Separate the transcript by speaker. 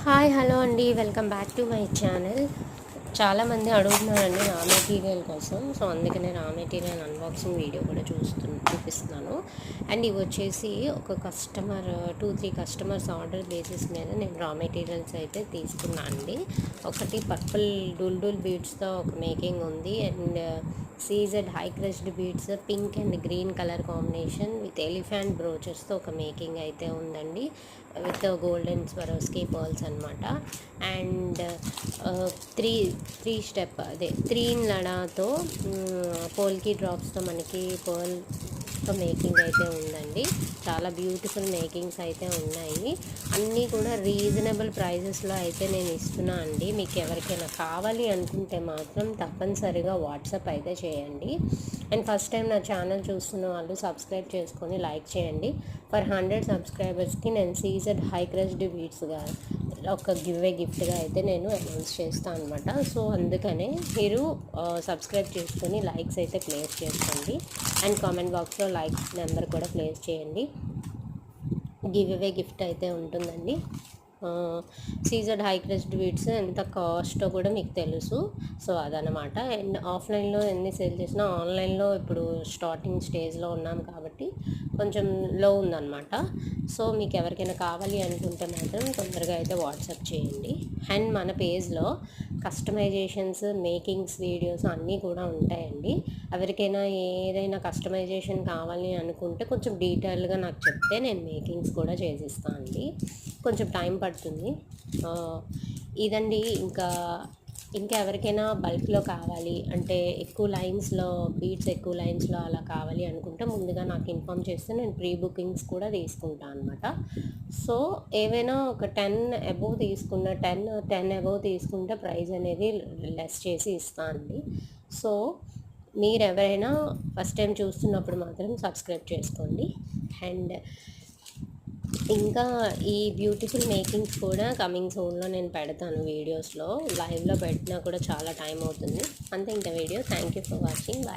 Speaker 1: Hi hello అండి, welcome back to my channel. చాలామంది అడుగుతున్నారండి రా మెటీరియల్ కోసం. సో అందుకనే రా మెటీరియల్ అన్బాక్సింగ్ వీడియో కూడా చూపిస్తున్నాను. అండ్ ఇవి వచ్చేసి ఒక కస్టమర్ 2-3 కస్టమర్స్ ఆర్డర్ బేసిస్ మీద నేను రా మెటీరియల్స్ అయితే తీసుకున్నాను అండి. ఒకటి పర్పుల్ డూల్ బీడ్స్తో ఒక మేకింగ్ ఉంది. And CZ high crushed beads pink and green colour combination with elephant బ్రోచెస్తో ఒక మేకింగ్ అయితే ఉందండి. విత్ గోల్డెన్ స్వరోస్కి పర్ల్స్ అనమాట. అండ్ త్రీ స్టెప్ అదే 3 ఇన్ లడాతో పోల్కి డ్రాప్స్తో మనకి పర్ల్తో మేకింగ్ అయితే ఉందండి. చాలా బ్యూటిఫుల్ మేకింగ్స్ అయితే ఉన్నాయి. అన్నీ కూడా రీజనబుల్ ప్రైజెస్లో అయితే నేను ఇస్తున్నా అండి. మీకు ఎవరికైనా కావాలి అనుకుంటే మాత్రం తప్పనిసరిగా వాట్సాప్ అయితే చేయండి. అండ్ ఫస్ట్ టైం నా ఛానల్ చూస్తున్న వాళ్ళు సబ్స్క్రైబ్ చేసుకొని లైక్ చేయండి. ఫర్ 100 సబ్స్క్రైబర్స్కి నేను సీజెడ్ హై క్రష్డ్ బీడ్స్గా ఒక గిఫ్ట్గా అయితే నేను అనౌన్స్ చేస్తాను అనమాట. సో అందుకనే మీరు సబ్స్క్రైబ్ చేసుకొని లైక్స్ అయితే ప్లేస్ చేసుకోండి. అండ్ కామెంట్ బాక్స్లో లైక్ నెంబర్ కూడా ప్లేస్ చేయండి. గిఫ్ట్ అయితే ఉంటుందండి. సీజెడ్ హై క్రష్డ్ బీడ్స్ ఎంత కాస్టో కూడా మీకు తెలుసు. సో అదనమాట. అండ్ ఆఫ్లైన్లో ఎన్ని సేల్ చేసినా ఆన్లైన్లో ఇప్పుడు స్టార్టింగ్ స్టేజ్లో ఉన్నాం కాబట్టి కొంచెం లో ఉందన్నమాట. సో మీకు ఎవరికైనా కావాలి అనుకుంటే మాత్రం తొందరగా అయితే వాట్సాప్ చేయండి. అండ్ మన పేజ్లో కస్టమైజేషన్స్ మేకింగ్స్ వీడియోస్ అన్నీ కూడా ఉంటాయండి. ఎవరికైనా ఏదైనా కస్టమైజేషన్ కావాలి అనుకుంటే కొంచెం డీటెయిల్గా నాకు చెప్తే నేను మేకింగ్స్ కూడా చేసిస్తాను అండి. కొంచెం టైం పడుతుంది ఇదండి. ఇంకా ఎవరికైనా బల్క్లో కావాలి అంటే ఎక్కువ లైన్స్లో అలా కావాలి అనుకుంటే ముందుగా నాకు ఇన్ఫామ్ చేస్తే నేను ప్రీ బుకింగ్స్ కూడా తీసుకుంటాను అనమాట. సో ఏవైనా ఒక 10 అబోవ్ తీసుకున్న 10 అబోవ్ తీసుకుంటే ప్రైస్ అనేది లెస్ చేసి ఇస్తాను అండి. సో మీరు ఎవరైనా ఫస్ట్ టైం చూస్తున్నప్పుడు మాత్రం సబ్స్క్రైబ్ చేసుకోండి. అండ్ ఇంకా ఈ బ్యూటిఫుల్ మేకింగ్స్ కూడా కమింగ్ సూన్లో నేను పెడతాను వీడియోస్లో. లైవ్లో పెట్టినా కూడా చాలా టైం అవుతుంది అంతే. ఇంకా video thank you for watching. Bye.